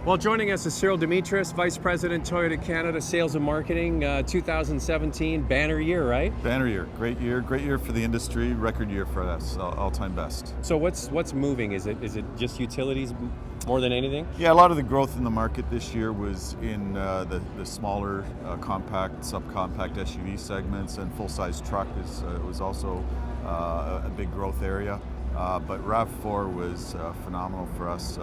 Well, joining us is Cyril Dimitris, Vice President, Toyota Canada, Sales and Marketing. 2017, banner year, right? Banner year, great year for the industry, record year for us, all-time best. So what's moving? Is it just utilities more than anything? Yeah, a lot of the growth in the market this year was in the smaller, compact, subcompact SUV segments, and full-size truck was also a big growth area. But RAV4 was phenomenal for us.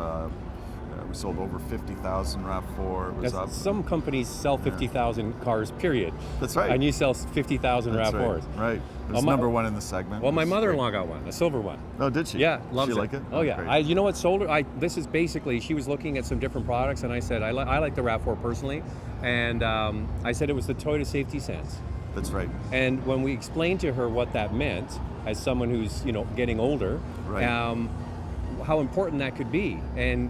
We sold over 50,000 RAV4. It was up. Some companies sell 50,000 cars, period. That's right. And you sell 50,000 RAV4s. Right. It was number one in the segment. Well, my mother-in-law got one, a silver one. Oh, did she? Yeah, loves it. She like it? Oh, yeah. You know what sold her? This is basically, she was looking at some different products, and I said, I like the RAV4 personally, and I said it was the Toyota Safety Sense. That's right. And when we explained to her what that meant, as someone who's getting older, right. How important that could be, and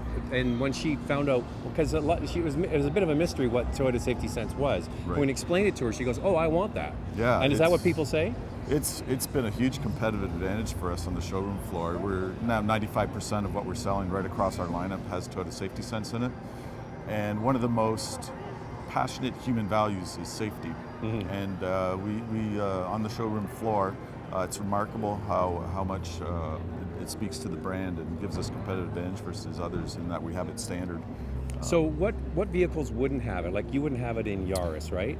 when she found out, because it was a bit of a mystery what Toyota Safety Sense was. Right. When we explained it to her, she goes, "Oh, I want that." Yeah. And is that what people say? It's been a huge competitive advantage for us on the showroom floor. We're now 95% of what we're selling right across our lineup has Toyota Safety Sense in it, and one of the most passionate human values is safety. Mm-hmm. And we on the showroom floor, it's remarkable how much it speaks to the brand and gives us competitive advantage versus others in that we have it standard. So what vehicles wouldn't have it? Like you wouldn't have it in Yaris, right?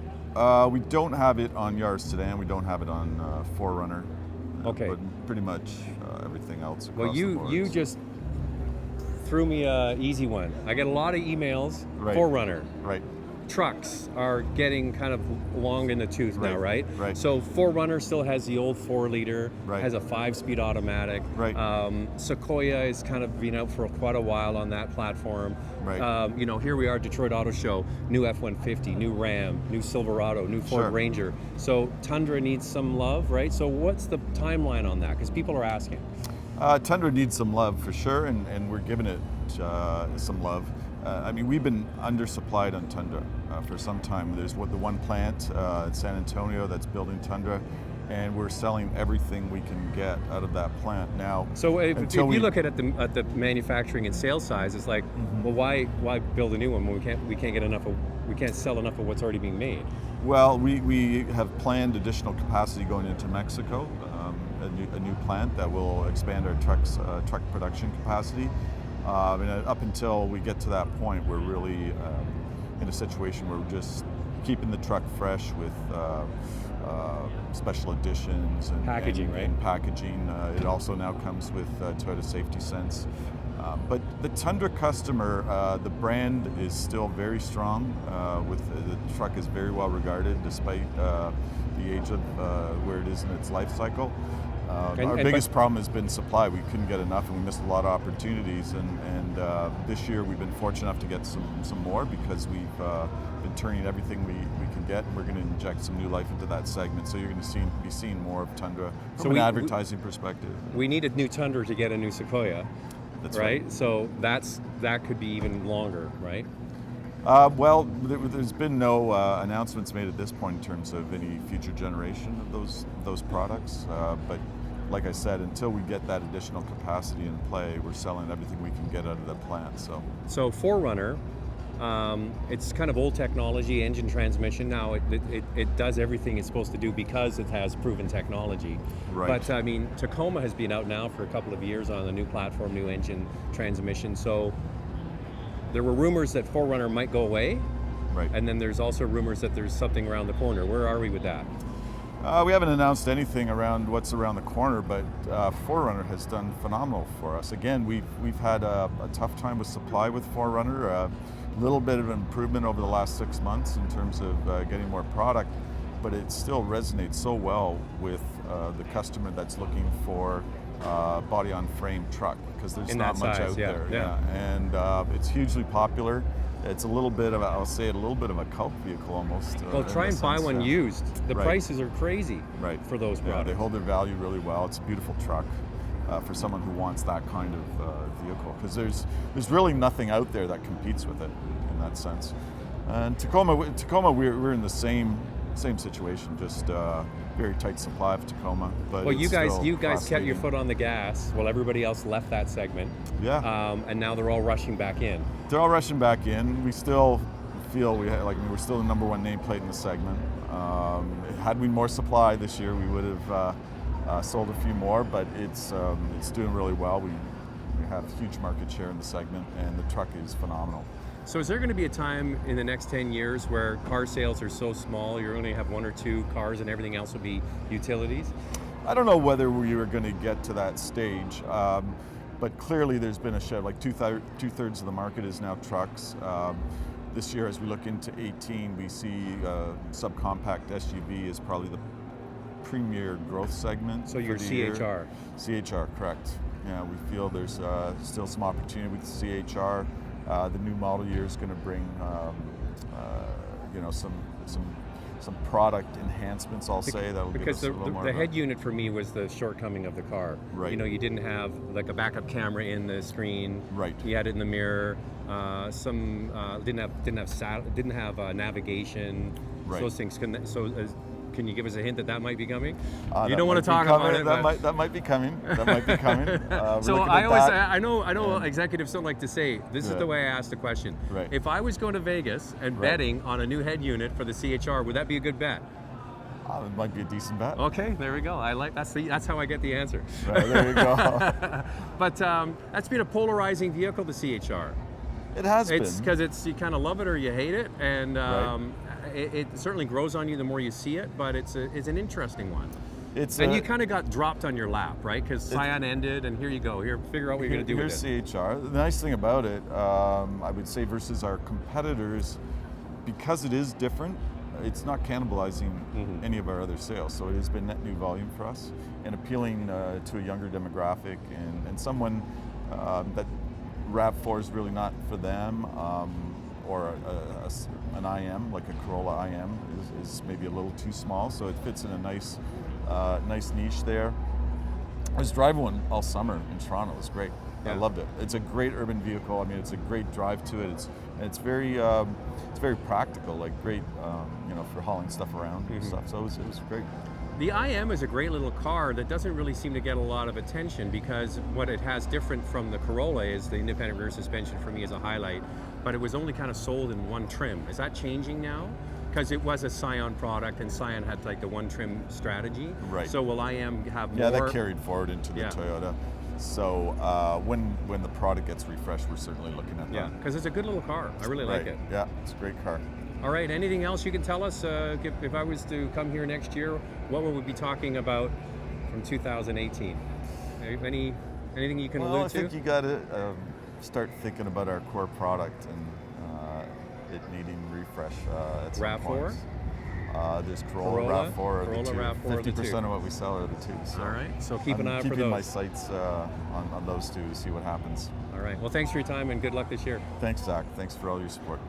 We don't have it on Yaris Sedan. And we don't have it on 4Runner. Okay. But pretty much everything else across well, the board. you just threw me an easy one. I get a lot of emails. Right. 4Runner. Right. Trucks are getting kind of long in the tooth now, right? Right. So 4Runner still has the old 4-liter, right. has a 5-speed automatic. Right. Sequoia has kind of been out for quite a while on that platform. Right. Here we are, Detroit Auto Show, new F-150, new Ram, new Silverado, new Ford Sure. Ranger. So Tundra needs some love, right? So what's the timeline on that? Because people are asking. Tundra needs some love for sure, and we're giving it some love. We've been undersupplied on Tundra for some time. There's the one plant in San Antonio that's building Tundra, and we're selling everything we can get out of that plant now. So if you look at the manufacturing and sales size, it's like, mm-hmm. well, why build a new one when we can't sell enough of what's already being made? Well, we have planned additional capacity going into Mexico, a new plant that will expand our truck production capacity. Up until we get to that point, we're really in a situation where we're just keeping the truck fresh with special editions and packaging, right? And packaging. It also now comes with Toyota Safety Sense. But the Tundra customer, the brand is still very strong. The truck is very well regarded despite the age of where it is in its life cycle. Our biggest problem has been supply. We couldn't get enough, and we missed a lot of opportunities. And this year, we've been fortunate enough to get some more because we've been turning everything we can get, and we're going to inject some new life into that segment. So you're going to be seeing more of Tundra from an advertising perspective. We need a new Tundra to get a new Sequoia. That's right. So that could be even longer, right? Well, there's been no announcements made at this point in terms of any future generation of those products. But like I said, until we get that additional capacity in play, we're selling everything we can get out of the plant. So 4Runner, it's kind of old technology, engine transmission. Now it does everything it's supposed to do because it has proven technology. Right. But Tacoma has been out now for a couple of years on a new platform, new engine transmission. So there were rumors that 4Runner might go away. Right. And then there's also rumors that there's something around the corner. Where are we with that? We haven't announced anything around what's around the corner, but 4Runner has done phenomenal for us. Again, we've had a tough time with supply with 4Runner. A little bit of improvement over the last 6 months in terms of getting more product, but it still resonates so well with the customer that's looking for body-on-frame truck because there's not much out there. Yeah. And it's hugely popular. It's a little bit of a cult vehicle almost. Well, try and buy one used. The prices are crazy for those products. Yeah, they hold their value really well. It's a beautiful truck for someone who wants that kind of vehicle because there's really nothing out there that competes with it in that sense. And Tacoma, we're in the same situation, just very tight supply of Tacoma. But Well, it's you guys still kept your class-leading. foot on the gas while everybody else left that segment. Yeah. And now they're all rushing back in. They're all rushing back in. We still feel we're still the number one nameplate in the segment. Had we more supply this year, we would have sold a few more, but it's doing really well. We have huge market share in the segment, and the truck is phenomenal. So is there going to be a time in the next 10 years where car sales are so small, you only have 1 or 2 cars and everything else will be utilities? I don't know whether we are going to get to that stage, but clearly there's been a shift. Like two-thirds of the market is now trucks. This year, as we look into 18, we see subcompact SUV is probably the premier growth segment. So your for the CHR. year. CHR, correct. Yeah, we feel there's still some opportunity with the CHR. The new model year is going to bring, some product enhancements. I'll say that'll give Because us a little more. the of a- head unit for me was the shortcoming of the car. Right. You know, you didn't have like a backup camera in the screen. Right. You had it in the mirror. Didn't have navigation. Right. So those things. Can you give us a hint that might be coming? You That don't want might to talk be coming. about it. But That might be coming. That might be coming. We're so looking I at always, that. I know executives don't like to say, this is Yeah. the way I ask the question. Right. If I was going to Vegas and Right. betting on a new head unit for the CHR, would that be a good bet? It might be a decent bet. Okay, there we go. That's how I get the answer. Right, there you go. But that's been a polarizing vehicle, the CHR. It has It's been. because you kind of love it or you hate it, and Right. it certainly grows on you the more you see it. But it's an interesting one. And You kind of got dropped on your lap, right? Because Scion ended, and here you go. Here, figure out what you're going to do with Here's it. CHR. The nice thing about it, I would say, versus our competitors, because it is different, it's not cannibalizing any of our other sales. So it has been net new volume for us and appealing to a younger demographic and someone that RAV4 is really not for them, or an IM, like a Corolla IM, is maybe a little too small. So it fits in a nice niche there. I was driving one all summer in Toronto. It was great. Yeah. I loved it. It's a great urban vehicle. I mean, it's a great drive to it. It's very practical. Like great, for hauling stuff around and stuff. So it was great. The IM is a great little car that doesn't really seem to get a lot of attention because what it has different from the Corolla is the independent rear suspension for me is a highlight, but it was only kind of sold in one trim. Is that changing now? Because it was a Scion product and Scion had like the one trim strategy. Right. So will IM have more? Yeah, that carried forward into the Yeah. Toyota. So when the product gets refreshed, we're certainly looking at that. Yeah, because it's a good little car. I really like Right. it. Yeah, it's a great car. All right, anything else you can tell us? If I was to come here next year, what would we be talking about from 2018? Anything you can Well, allude I think to? you got to start thinking about our core product and it needing refresh at some RAV4? points. There's Corolla, Corolla, RAV4 are the two. RAV4 are the 50% two. of what we sell are the two. So All right, so keep an eye out I'm for keeping my those. sights on those two to see what happens. All right, well, thanks for your time and good luck this year. Thanks, Zach. Thanks for all your support.